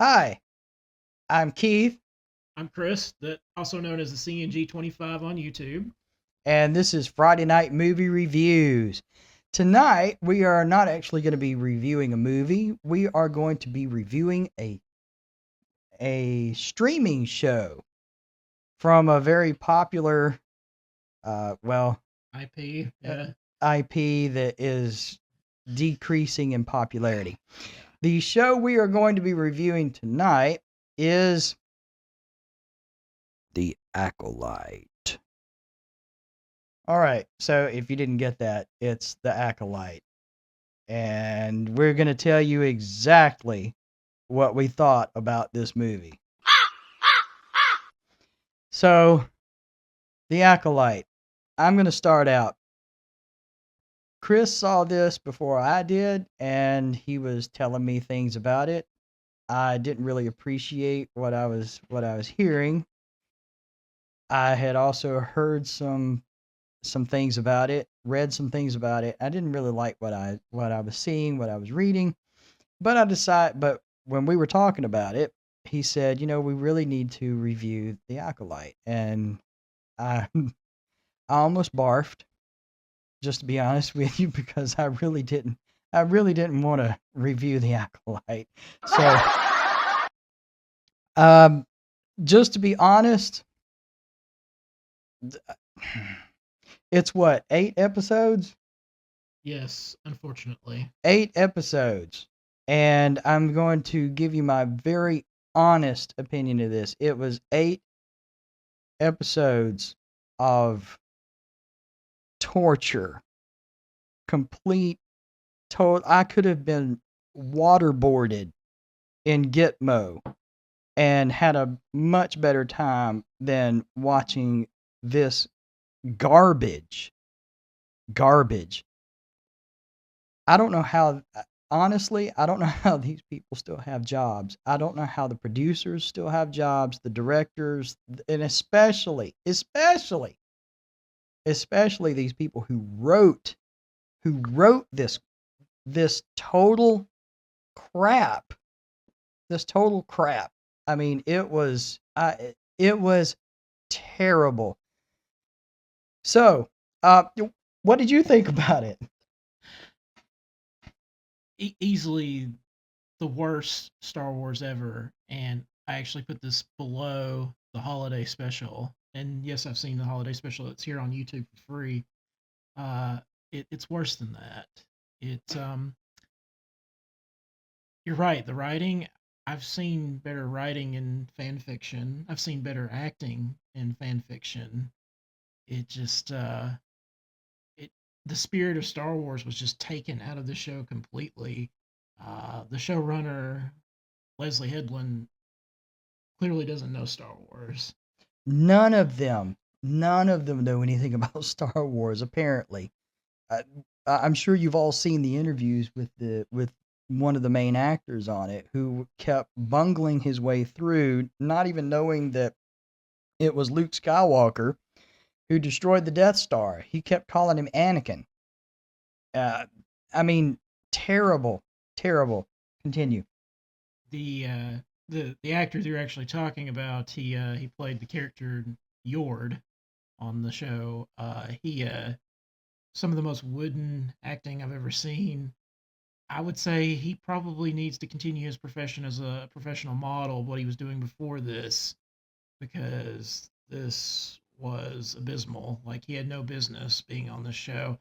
Hi, I'm Keith, I'm Chris, that also known as the CNG25 on YouTube. and this is Friday Night Movie Reviews. Tonight, we are not actually going to be reviewing a movie. We are going to be reviewing a streaming show from a very popular, well, IP, uh, yeah, IP that is decreasing in popularity. yeah. The show we are going to be reviewing tonight is The Acolyte. All right, so if you didn't get that, it's The Acolyte. And we're going to tell you exactly what we thought about this movie. So, The Acolyte. I'm going to start out. Chris saw this before I did, and he was telling me things about it. I didn't really appreciate what I was hearing. I had also heard some things about it, read some things about it. I didn't really like what I was seeing, what I was reading. But when we were talking about it, he said, we really need to review The Acolyte. And I, I almost barfed, just to be honest with you, because I really didn't want to review The Acolyte. So, um, just to be honest, it's what, 8 episodes? Yes, unfortunately. 8 episodes. And I'm going to give you my very honest opinion of this. It was 8 episodes of torture, complete, total. I could have been waterboarded in Gitmo and had a much better time than watching this garbage. Garbage. I don't know how, honestly, I don't know how these people still have jobs. I don't know how the producers still have jobs, the directors, and especially these people who wrote this total crap. This total crap. I mean, it was terrible. So, what did you think about it? Easily the worst Star Wars ever. And I actually put this below the holiday special. And yes, I've seen the holiday special. It's here on YouTube for free. Uh, it's worse than that. It You're right. The writing, I've seen better writing in fan fiction. I've seen better acting in fan fiction. It just it the spirit of Star Wars was just taken out of the show completely. The showrunner Leslie Headland clearly doesn't know Star Wars. None of them, none of them know anything about Star Wars. Apparently, I, I'm sure you've all seen the interviews with one of the main actors on it, who kept bungling his way through, not even knowing that it was Luke Skywalker who destroyed the Death Star. He kept calling him Anakin. Uh, I mean, terrible, terrible. Continue. The uh, the actor they're actually talking about, he played the character Yord on the show. He Some of the most wooden acting I've ever seen. I would say he probably needs to continue his profession as a professional model, what he was doing before this, because this was abysmal. Like, he had no business being on this show.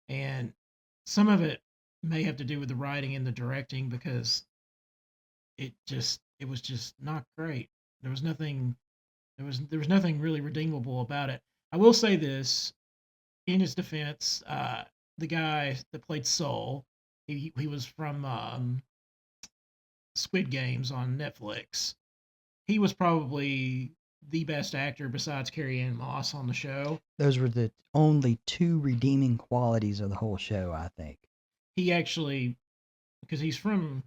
And some of it may have to do with the writing and the directing, because it was just not great. There was nothing there was nothing really redeemable about it. I will say this in his defense, the guy that played Soul, he was from Squid Games on Netflix. He was probably the best actor besides Carrie Ann Moss on the show. Those were the only two redeeming qualities of the whole show, I think. He actually, because he's from,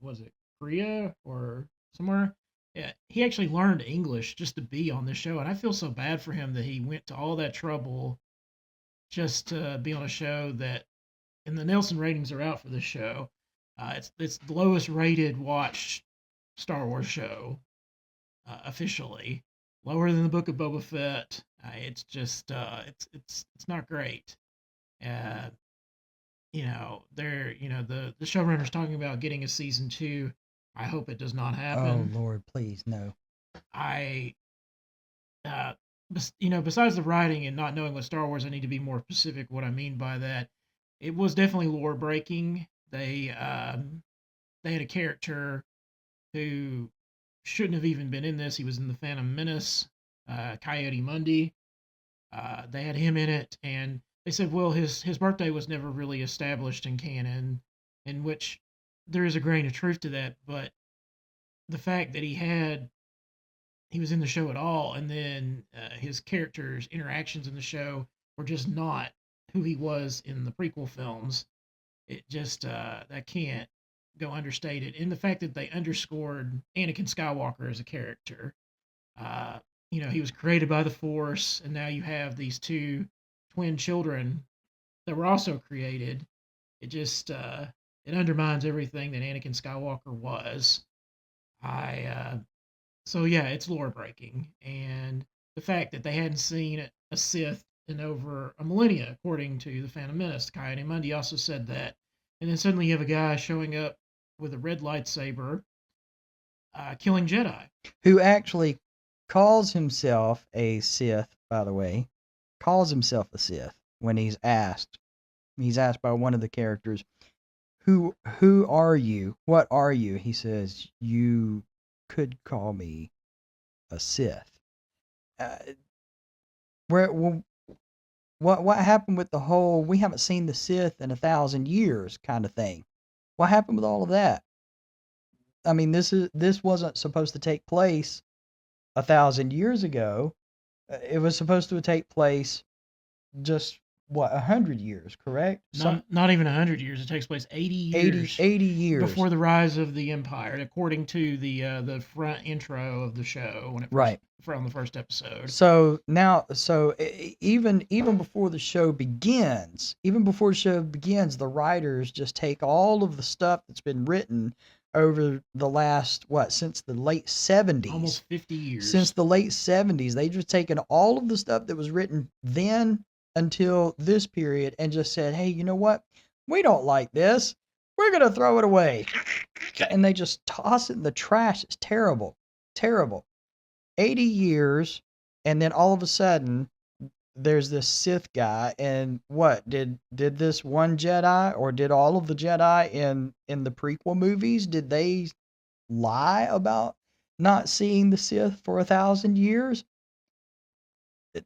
was it Korea or somewhere? Yeah, he actually learned English just to be on this show, and I feel so bad for him that he went to all that trouble just to be on a show that, and the Nelson ratings are out for this show. It's the lowest rated watched Star Wars show officially. Lower than the Book of Boba Fett. It's just it's not great. Uh, the showrunner's talking about getting a season two. I hope it does not Oh happen. Lord, please no. I uh, besides the writing and not knowing what Star Wars, I need to be more specific what I mean by that. It was definitely lore breaking. They had a character who shouldn't have even been in this. He was in the Phantom Menace, Coyote Mundi. They had him in it, and they said, well, his birthday was never really established in canon, in which there is a grain of truth to that. But the fact that he was in the show at all, and then his character's interactions in the show were just not who he was in the prequel films. It just that can't go understated. And the fact that they underscored Anakin Skywalker as a character. Uh, he was created by the Force, and now you have these two twin children that were also created. It just it undermines everything that Anakin Skywalker was. I So yeah, it's lore breaking, and the fact that they hadn't seen a Sith in over a millennia, according to the Phantom Menace. Coyote Mundi also said that, and then suddenly you have a guy showing up with a red lightsaber, killing Jedi. Who actually calls himself a Sith, by the way, calls himself a Sith when he's asked. He's asked by one of the characters, "Who are you? What are you?" He says, "You could call me a Sith." Uh, where well, what happened with the whole "we haven't seen the Sith in 1,000 years" kind of thing? What happened with all of that? I mean, this wasn't supposed to take place 1,000 years ago. It was supposed to take place just what 100 years, correct? Not even 100 years. It takes place 80 80 years 80 years. before the rise of the Empire, according to the front intro of the show when it first Right. from the first episode. So now, even before the show begins, the writers just take all of the stuff that's been written over the last what since the late 70s. Almost 50 years. Since the late 70s, they just taken all of the stuff that was written then until this period and just said, "Hey, you know what? We don't like this. We're gonna throw it away," and they just toss it in the trash. It's terrible, terrible. 80 years, and then all of a sudden there's this Sith guy, and what did this one Jedi or did all of the Jedi in the prequel movies, did they lie about not seeing the Sith for 1,000 years?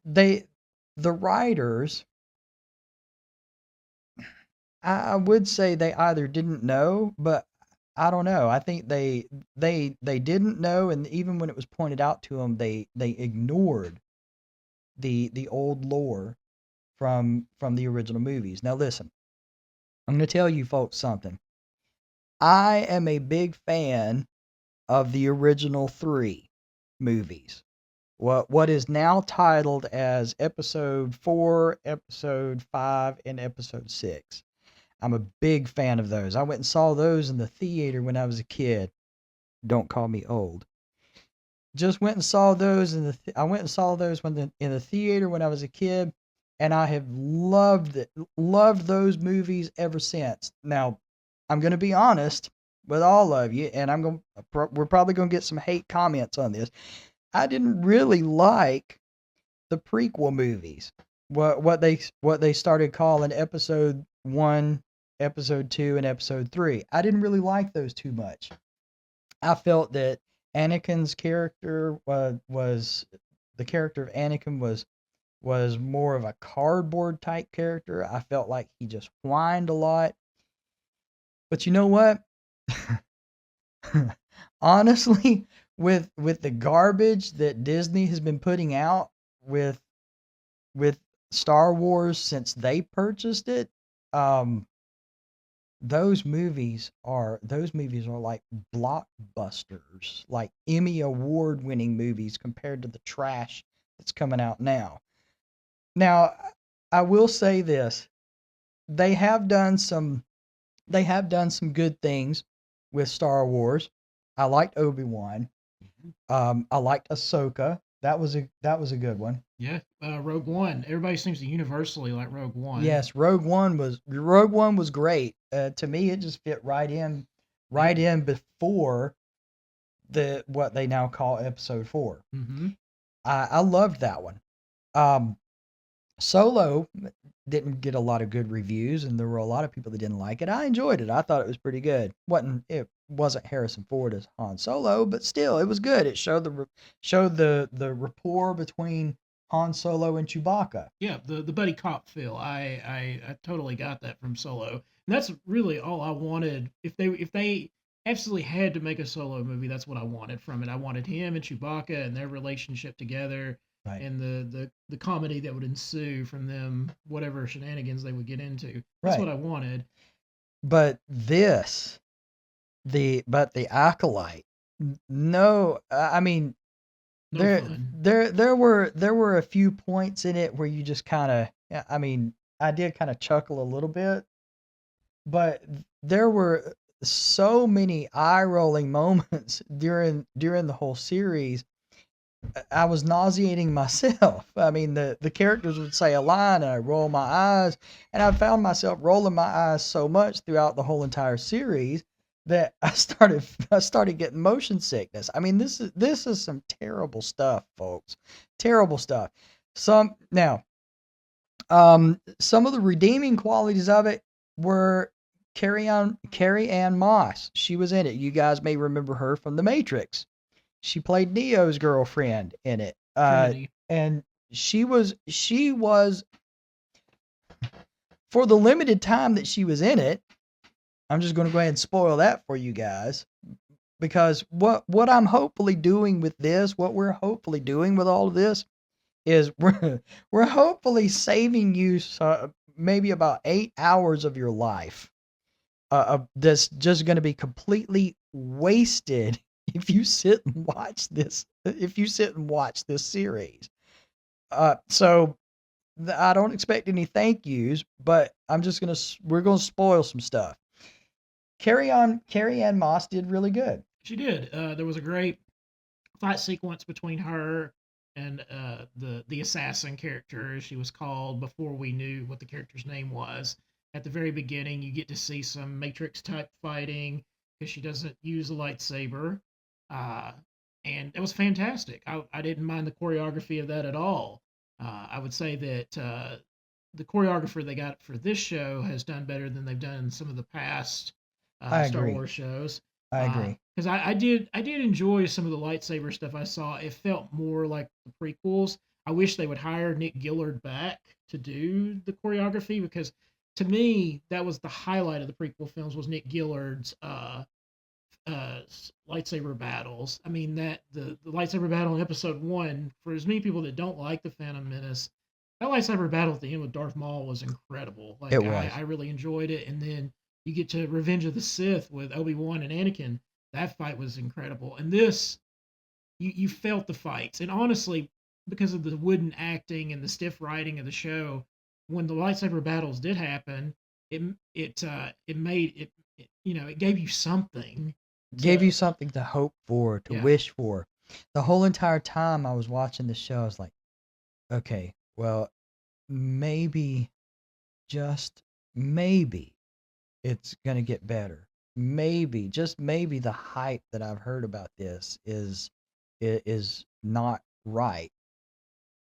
They the writers, I would say they either didn't know, but I don't know. I think they didn't know, and even when it was pointed out to them, they ignored the old lore from the original movies. Now listen, I'm going to tell you folks something. I am a big fan of the original 3 movies. What is now titled as Episode 4, Episode 5, and Episode 6. I'm a big fan of those. I went and saw those in the theater when I was a kid. Don't call me old. Just went and saw those I went and saw those in the theater when I was a kid, and I have loved those movies ever since. Now, I'm going to be honest with all of you, and we're probably going to get some hate comments on this. I didn't really like the prequel movies. What they started calling Episode 1, Episode 2, and Episode 3. I didn't really like those too much. I felt that Anakin's character was the character of Anakin was more of a cardboard type character. I felt like he just whined a lot. But you know what? Honestly, with the garbage that Disney has been putting out with with Star Wars since they purchased it, um, those movies are like blockbusters, like Emmy award winning movies compared to the trash that's coming out now. Now, I will say this. They have done some they have done some good things with Star Wars. I liked Obi-Wan. Mhm. I liked Ahsoka. That was a good one. Yeah, Rogue One. Everybody seems to universally like Rogue One. Yes, Rogue One was great. To me, it just fit right Yeah. in before the what they now call Episode 4. Mm-hmm. I loved that one. Um, Solo didn't get a lot of good reviews, and there were a lot of people that didn't like it. I enjoyed it. I thought it was pretty good. It wasn't Harrison Ford as Han Solo, but still, it was good. It showed the rapport between Han Solo and Chewbacca. Yeah, the buddy cop feel. I totally got that from Solo. And that's really all I wanted. If they absolutely had to make a Solo movie, that's what I wanted from it. I wanted him and Chewbacca and their relationship together, Right. and the comedy that would ensue from them, whatever shenanigans they would get into. That's what Right. I wanted. But the Acolyte, no, I mean, No there fun. there were a few points in it where you just kind of, I mean, I did kind of chuckle a little bit, but there were so many eye rolling moments during the whole series. I was nauseating myself. I mean, the characters would say a line, and I roll my eyes, and I found myself rolling my eyes so much throughout the whole entire series that I started getting motion sickness. I mean, this is some terrible stuff, folks. Terrible stuff. Some of the redeeming qualities of it were Carrie Ann Moss. She was in it. You guys may remember her from The Matrix. She played Neo's girlfriend in it. Trinity. And she was for the limited time that she was in it. I'm just going to go ahead and spoil that for you guys, because what we're hopefully doing with all of this is we're hopefully saving you maybe about 8 hours of your life. That's just going to be completely wasted if you sit and watch this series. So I don't expect any thank yous, but we're gonna spoil some stuff. Carrie Ann Moss did really good. She did. There was a great fight sequence between her and the assassin character, as she was called, before we knew what the character's name was. At the very beginning, you get to see some Matrix type fighting because she doesn't use a lightsaber, uh, and it was fantastic. I didn't mind the choreography of that at all. I would say that the choreographer they got for this show has done better than they've done in some of the past I Star agree. Wars shows. I agree. Because I did enjoy some of the lightsaber stuff I saw. It felt more like the prequels. I wish they would hire Nick Gillard back to do the choreography, because to me that was the highlight of the prequel films, was Nick Gillard's lightsaber battles. I mean, that the lightsaber battle in Episode One, for as many people that don't like the Phantom Menace, that lightsaber battle at the end with Darth Maul was incredible. It Like was. I really enjoyed it. And then you get to Revenge of the Sith with Obi Wan and Anakin. That fight was incredible. And this, you felt the fights. And honestly, because of the wooden acting and the stiff writing of the show, when the lightsaber battles did happen, it made it gave you something Gave you to. something to hope for, to Yeah. wish for. The whole entire time I was watching the show, I was like, okay, well, maybe, just maybe, it's gonna get better. Maybe, just maybe, the hype that I've heard about this is not right.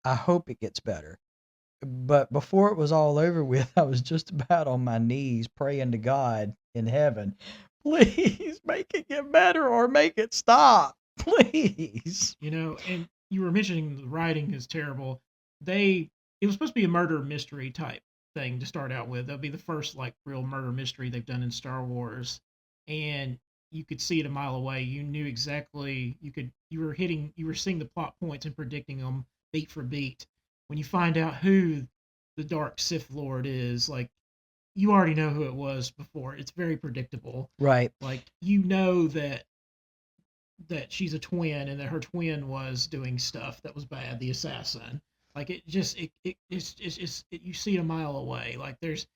I hope it gets better. But before it was all over with, I was just about on my knees praying to God in heaven, please make it get better or make it stop. Please. And you were mentioning the writing is terrible. It was supposed to be a murder mystery type thing to start out with. That'll be the first like real murder mystery they've done in Star Wars, and you could see it a mile away. You knew exactly. You were seeing the plot points and predicting them beat for beat. When you find out who the Dark Sith Lord is, like, you already know who it was before. It's very predictable. Right. Like, you know that she's a twin and that her twin was doing stuff that was bad, the assassin. Like, it just you see it a mile away. Like, there's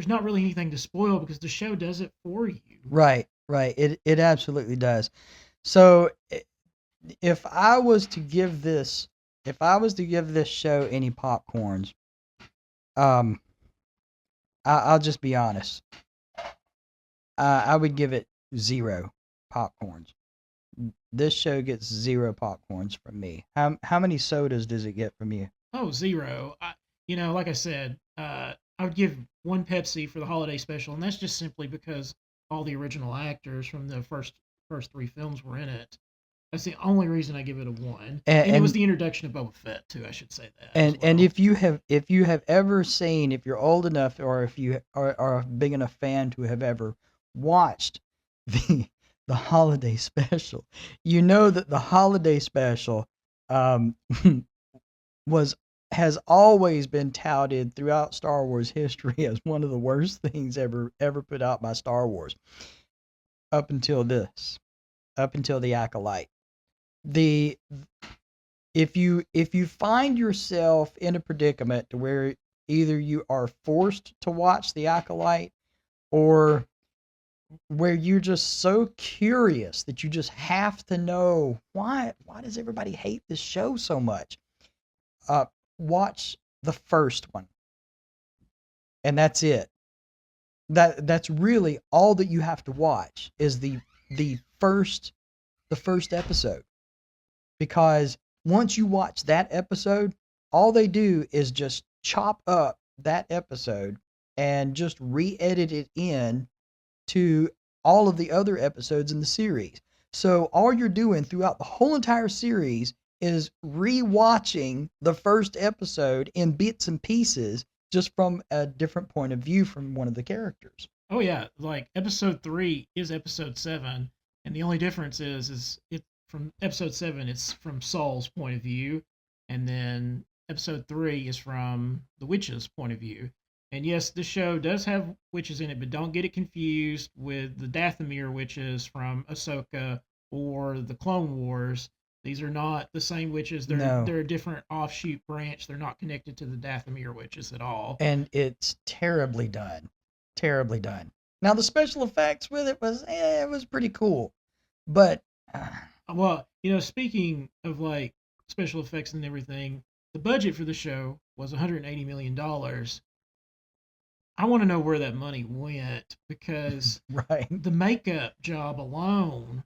not really anything to spoil because the show does it for you. Right. Right. It absolutely does. So if I was to give this, if I was to give this show any popcorns, um, I'll just be honest. I would give it 0 popcorns. This show gets 0 popcorns from me. How many sodas does it get from you? Oh, 0. Like I said, I would give one Pepsi for the holiday special, and that's just simply because all the original actors from the first three films were in it. That's the only reason I give it a one. And And it was and the introduction of Boba Fett too. I should say that as and well. if you have ever seen, if you're old enough, or if you are a big enough fan to have ever watched the the holiday special, you know that the holiday special um was has always been touted throughout Star Wars history as one of the worst things ever put out by Star Wars, up until this, up until the Acolyte. The if you find yourself in a predicament to where either you are forced to watch the Acolyte, or where you're just so curious that you just have to know why does everybody hate this show so much, uh watch the first one, and that's it. That's really all that you have to watch, is the first the first episode, because once you watch that episode, all they do is just chop up that episode and just re-edit it in to all of the other episodes in the series. So all you're doing throughout the whole entire series is re-watching the first episode in bits and pieces, just from a different point of view from one of the characters. Oh yeah, like episode 3 is episode 7, and the only difference is it from episode 7 it's from Saul's point of view, and then episode 3 is from the witch's point of view. And yes, the show does have witches in it, but don't get it confused with the Dathomir witches from Ahsoka or the Clone Wars. These are not the same witches. They're No. they're a different offshoot branch. They're not connected to the Dathomir witches at all. And it's terribly done. Terribly done. Now the special effects with it was pretty cool. But Well, speaking of like special effects and everything, the budget for the show was $180 million. I want to know where that money went, because right. the makeup job alone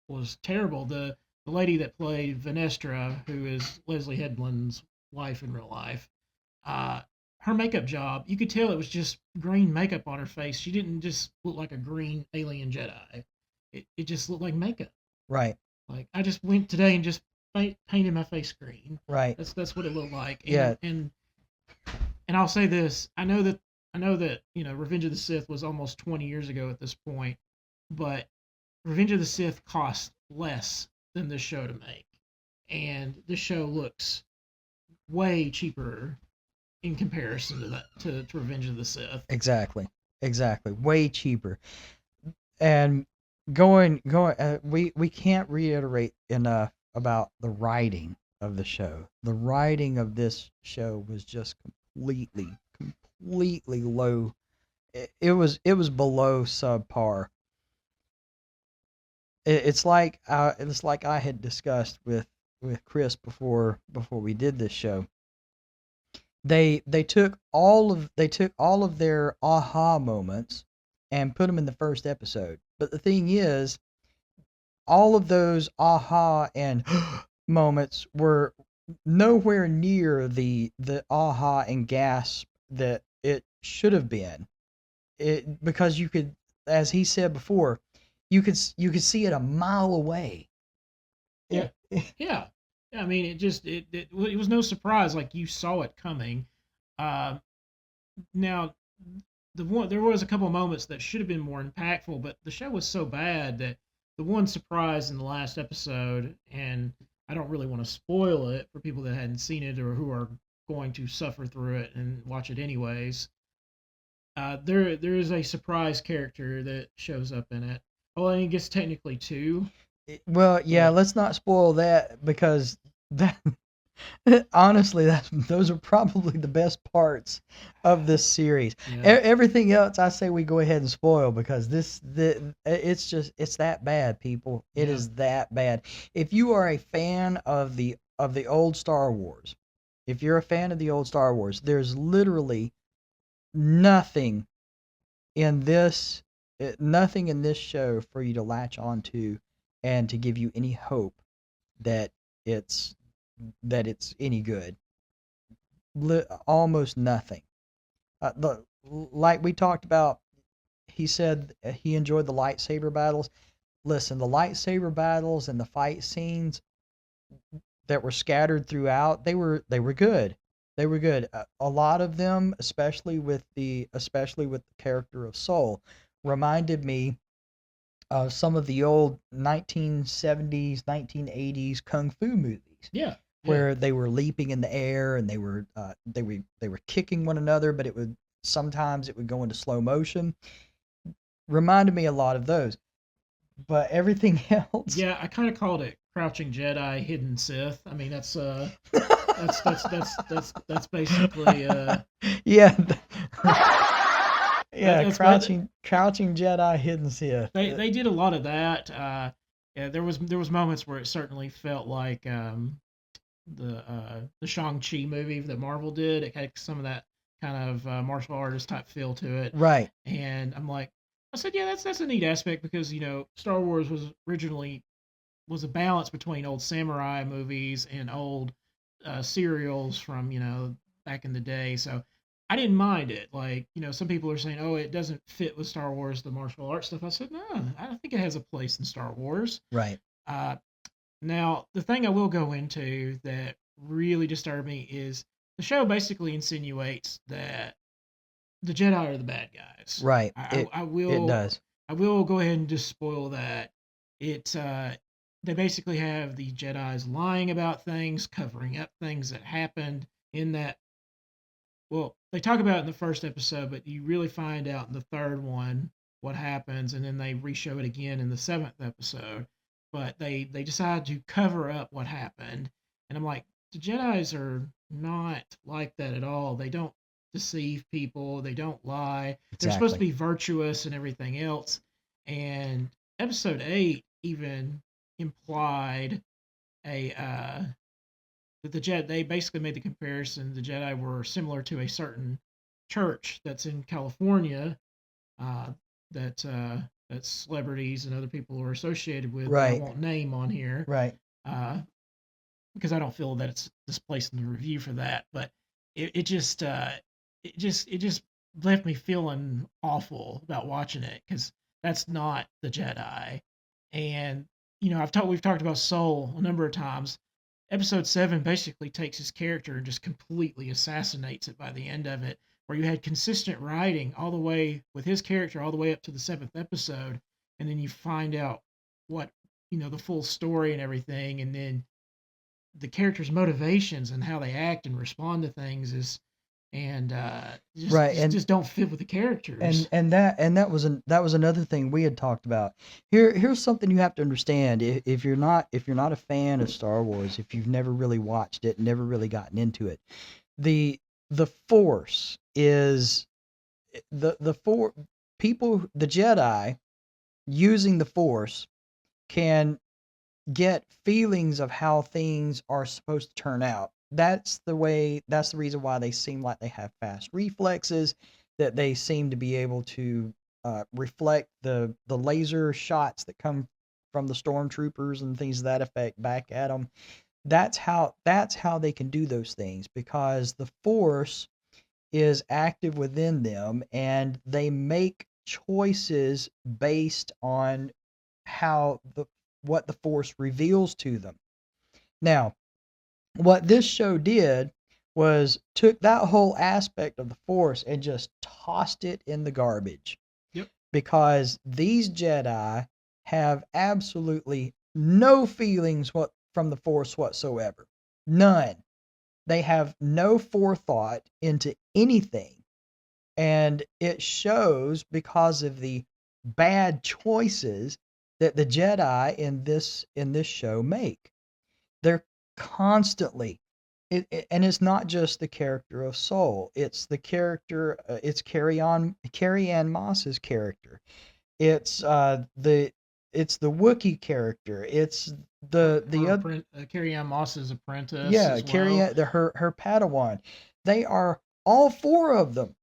was terrible. The lady that played Venestra, who is Leslie Headland's wife in real life, uh, her makeup job, you could tell it was just green makeup on her face. She didn't just look like a green alien Jedi. It just looked like makeup. Right. Like I just went today and just painted my face green. Right. That's what it looked like. Yeah. And I'll say this: I know that Revenge of the Sith was almost 20 years ago at this point, but Revenge of the Sith cost less than this show to make, and this show looks way cheaper in comparison to that to Revenge of the Sith. Exactly. Exactly. Way cheaper. And going we can't reiterate enough about the writing of the show. The writing of this show was just completely low. It was below subpar. It's like I had discussed with Chris before we did this show. They took all of their aha moments and put them in the first episode. But the thing is, all of those aha and moments were nowhere near the aha and gasp that it should have been. Because you could, as he said before, you could see it a mile away. Yeah, It, yeah. I mean, it was no surprise. Like you saw it coming. Uh, Now, there was a couple of moments that should have been more impactful, but the show was so bad that the one surprise in the last episode, and I don't really want to spoil it for people that hadn't seen it or who are going to suffer through it and watch it anyways. There is a surprise character that shows up in it. Well, I guess technically two, well, yeah, but let's not spoil that, because that Honestly, those are probably the best parts of this series. Yeah. Everything else, I say we go ahead and spoil because it's that bad, people. It Yeah. is that bad. If you are a fan of the old Star Wars, if you're a fan of the old Star Wars, there's literally nothing in nothing in this show for you to latch onto and to give you any hope that it's it's any good. Almost nothing. Like we talked about, he said he enjoyed the lightsaber battles. Listen, the lightsaber battles and the fight scenes that were scattered throughout, they were good. They were good. A lot of them, especially with the character of Soul, reminded me of some of the old 1970s, 1980s kung fu movies Yeah. Yeah. where they were leaping in the air and they were kicking one another, but sometimes it would go into slow motion. Reminded me a lot of those, but everything else. Yeah, I kind of called it Crouching Jedi, Hidden Sith. I mean, that's basically Yeah, that, yeah, that's but crouching Jedi, hidden Sith. they did a lot of that. Yeah, there was moments where it certainly felt like the Shang-Chi movie that Marvel did. It had some of that kind of martial artist type feel to it. Right, And I said, yeah, that's a neat aspect because Star Wars was originally was a balance between old samurai movies and old serials from back in the day. So I didn't mind it. Like some people are saying, oh, it doesn't fit with Star Wars, the martial arts stuff. I said, no, I think it has a place in Star Wars. right, Uh, Now, the thing I will go into that really disturbed me is the show basically insinuates that the Jedi are the bad guys. right. I It will does. I will go ahead and just spoil that. It They basically have the Jedi's lying about things, covering up things that happened in that. Well, they talk about it in the first episode, but you really find out in the third one what happens, and then they re-show it again in the seventh episode. But they decide to cover up what happened, and I'm like, the Jedi's are not like that at all. They don't deceive people. They don't lie. They're supposed to Exactly. be virtuous and everything else. And episode 8 even implied a that the Jedi, they basically made the comparison, the Jedi were similar to a certain church that's in California, uh, that that celebrities and other people are associated with that I Right, won't name on here, right. uh, because I don't feel that it's this place in the review for that. But it just left me feeling awful about watching it because that's not the Jedi. And we've talked about Soul a number of times. Episode 7 basically takes his character and just completely assassinates it by the end of it, where you had consistent writing all the way with his character all the way up to the seventh episode, and then you find out what the full story and everything, and then the characters' motivations and how they act and respond to things is and just, Right, just just don't fit with the characters. that was another thing we had talked about. Here's something you have to understand. If you're not a fan of Star Wars, if you've never really watched it, never really gotten into it, the the Force is the four people, the Jedi using the Force can get feelings of how things are supposed to turn out. That's the reason why they seem like they have fast reflexes, that they seem to be able to reflect the laser shots that come from the stormtroopers and things of that effect back at them. That's how they can do those things because the Force is active within them and they make choices based on how the what the Force reveals to them. Now, what this show did was took that whole aspect of the Force and just tossed it in the garbage Yep. because these Jedi have absolutely no feelings from the Force whatsoever. None. They have no forethought into anything, and it shows because of the bad choices that the Jedi in this show make. They're constantly and it's not just the character of Soul. It's the character. It's Carrie Ann Moss's character. It's it's the Wookiee character. It's the other. Carrie Ann Moss's apprentice Yeah, as well. her Padawan. They are all four of them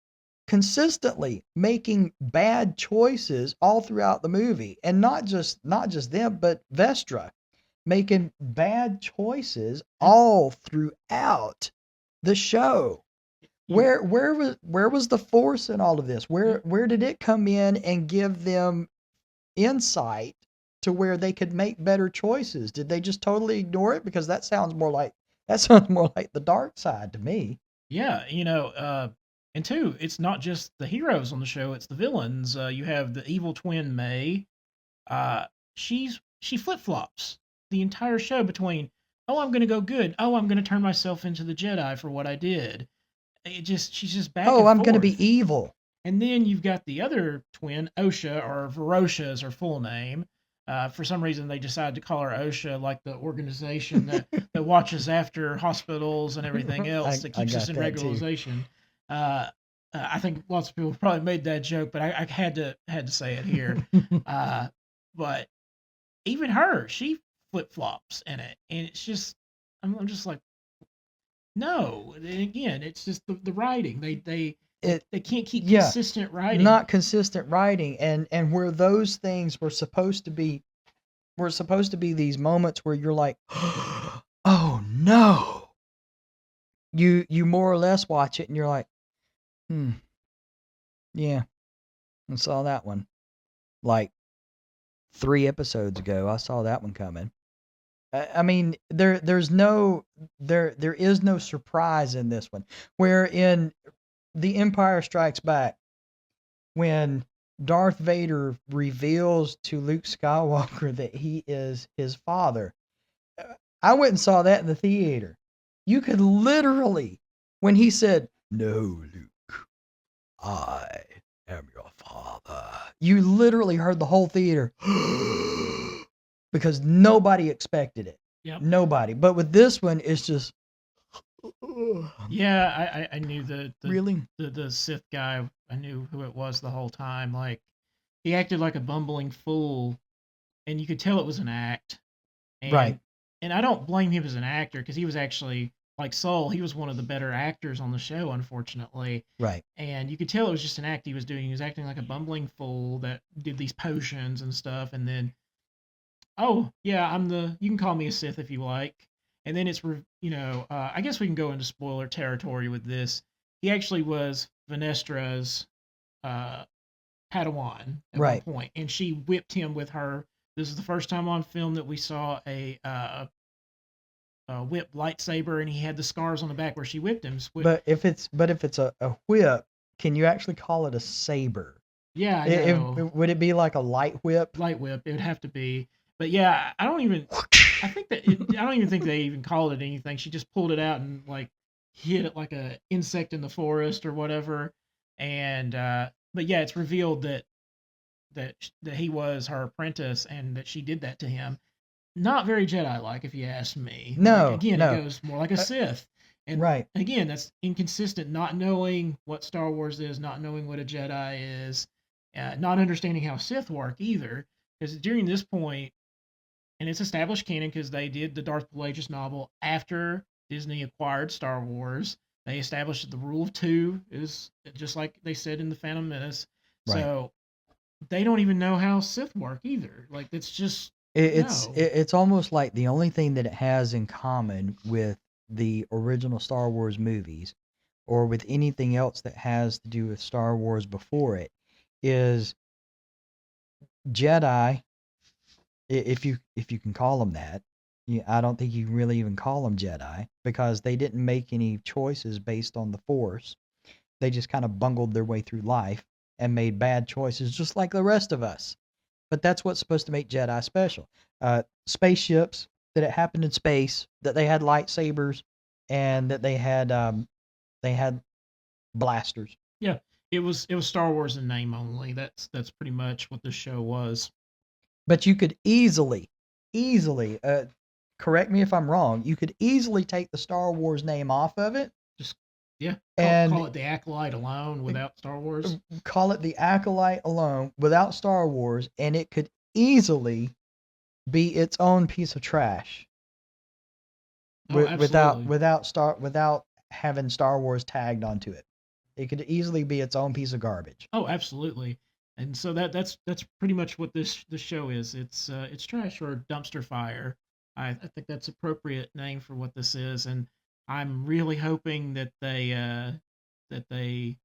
consistently making bad choices all throughout the movie, and not just them, but Vestra making bad choices all throughout the show. You, Where was the force in all of this? yeah, Where did it come in and give them insight to where they could make better choices? Did they just totally ignore it? Because that sounds more like the dark side to me. yeah, and two, it's not just the heroes on the show; it's the villains. You have the evil twin May. Uh, she flip flops the entire show between, oh, I'm gonna go good, oh, I'm gonna turn myself into the Jedi for what I did. She's just back Oh, and I'm gonna be forth. evil. And then you've got the other twin, Osha, or Verosha is her full name. For some reason, they decided to call her OSHA, like the organization that watches after hospitals and everything else that I keeps us got in that too. regularization. Uh, I think lots of people probably made that joke, but I had to say it here. Uh, but even her, she flip flops in it, and it's just I'm just like, no. And again, it's just the writing. it They can't keep yeah, consistent writing. not consistent writing, and where those things were supposed to be these moments where you're like, oh no. You more or less watch it and you're like, hmm, yeah, I saw that one. Like 3 episodes ago, I saw that one coming. I mean, there is no surprise in this one. Where in The Empire Strikes Back, when Darth Vader reveals to Luke Skywalker that he is his father, I went and saw that in the theater. You could literally, when he said, "No, Luke, I am your father," you literally heard the whole theater because nobody expected it. Yep. Nobody. But with this one, it's just Yeah, I knew really the Sith guy. I knew who it was the whole time. Like he acted like a bumbling fool, and you could tell it was an act. right, And I don't blame him as an actor because he was actually like Soul. He was one of the better actors on the show, unfortunately. right. And you could tell it was just an act he was doing. He was acting like a bumbling fool that did these potions and stuff, and then oh yeah, you can call me a Sith if you like. And then I guess we can go into spoiler territory with this. He actually was Vanestra's uh, Padawan at one Right. point, and she whipped him with her. This is the first time on film that we saw a whip lightsaber, and he had the scars on the back where she whipped him. But if it's a whip, can you actually call it a saber? Yeah, I know. Would it be like a light whip? Light whip, it would have to be. But yeah, I don't even think they even called it anything. She just pulled it out and like hit it like a insect in the forest or whatever. And but yeah, it's revealed that he was her apprentice and that she did that to him. Not very Jedi like, if you ask me. Like No, again, it no. goes more like a Uh, Sith. And right. again, that's inconsistent. Not knowing what Star Wars is, not knowing what a Jedi is, not understanding how Sith work either. Because during this point, and it's established canon because they did the Darth Plagueis novel after Disney acquired Star Wars. They established that the rule of two is just like they said in the Phantom Menace. Right. So they don't even know how Sith work either. Like it's just no. It's almost like the only thing that it has in common with the original Star Wars movies, or with anything else that has to do with Star Wars before it, is Jedi. If you can call them that. I don't think you can really even call them Jedi because they didn't make any choices based on the Force. They just kind of bungled their way through life and made bad choices just like the rest of us. But that's what's supposed to make Jedi special. Spaceships, that it happened in space, that they had lightsabers, and that they had blasters. Yeah, it was Star Wars in name only. That's pretty much what the show was. But you could easily correct me if I'm wrong, you could easily take the Star Wars name off of it Just yeah, and call it the Acolyte alone without Star Wars. call it the Acolyte alone without Star Wars, and it could easily be its own piece of trash Oh, without absolutely. without having Star Wars tagged onto it. It could easily be its own piece of garbage. Oh, absolutely. And so that's pretty much what this show is. It's trash or dumpster fire. I think that's appropriate name for what this is, and I'm really hoping that they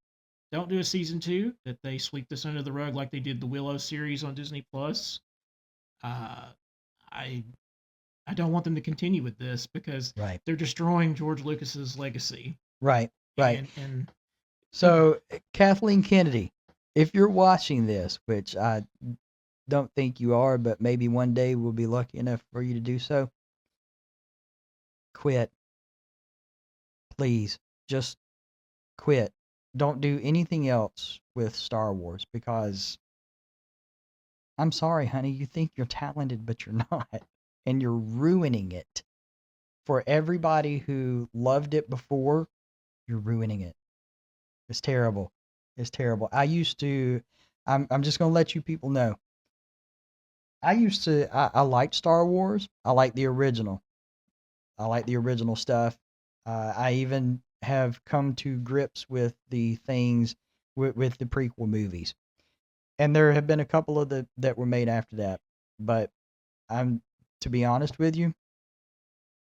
don't do a season two, that they sweep this under the rug like they did the Willow series on Disney Plus. Uh, I I don't want them to continue with this because Right. they're destroying George Lucas's legacy. Right. Right. And So, Kathleen Kennedy, if you're watching this, which I don't think you are, but maybe one day we'll be lucky enough for you to do so, quit. Please, just quit. Don't do anything else with Star Wars because I'm sorry, honey, you think you're talented, but you're not. And you're ruining it. For everybody who loved it before, you're ruining it. It's terrible. It's terrible. I'm just going to let you people know. I liked Star Wars. I like the original. I like the original stuff. I even have come to grips with the things with the prequel movies. And there have been a couple of the that were made after that. But I'm to be honest with you,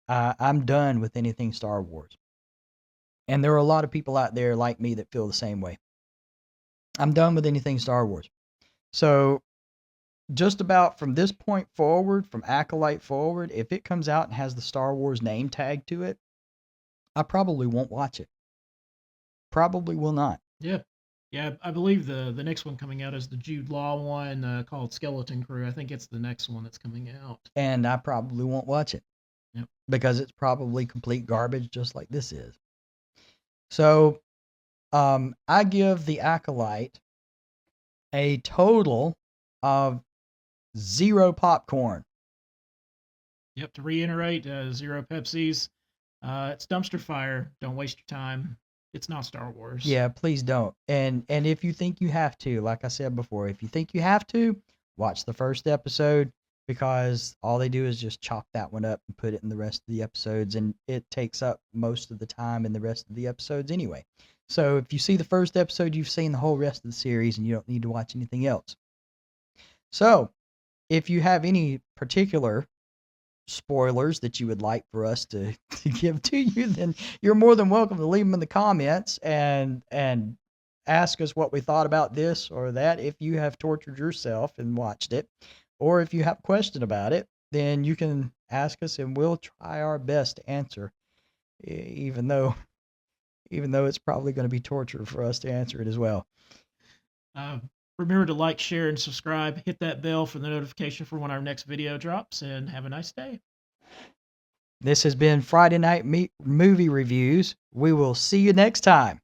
I'm done with anything Star Wars. And there are a lot of people out there like me that feel the same way. I'm done with anything Star Wars. So just about from this point forward, from Acolyte forward, if it comes out and has the Star Wars name tag to it, I probably won't watch it. Probably will not. yeah, yeah, I believe the next one coming out is the Jude Law one called Skeleton Crew. I think it's the next one that's coming out. And I probably won't watch it Yep. because it's probably complete garbage, just like this is. So I give the Acolyte a total of 0 popcorn. Yep. To reiterate, zero Pepsis. It's dumpster fire. Don't waste your time. It's not Star Wars. Yeah, please don't. And if you think you have to, like I said before, if you think you have to, watch the first episode because all they do is just chop that one up and put it in the rest of the episodes, and it takes up most of the time in the rest of the episodes anyway. So if you see the first episode, you've seen the whole rest of the series and you don't need to watch anything else. So, if you have any particular spoilers that you would like for us to give to you, then you're more than welcome to leave them in the comments and ask us what we thought about this or that if you have tortured yourself and watched it. Or if you have a question about it, then you can ask us and we'll try our best to answer, even though it's probably going to be torture for us to answer it as well. Uh, Remember to like, share, and subscribe. Hit that bell for the notification for when our next video drops, and have a nice day. This has been Friday Night Movie Reviews. We will see you next time.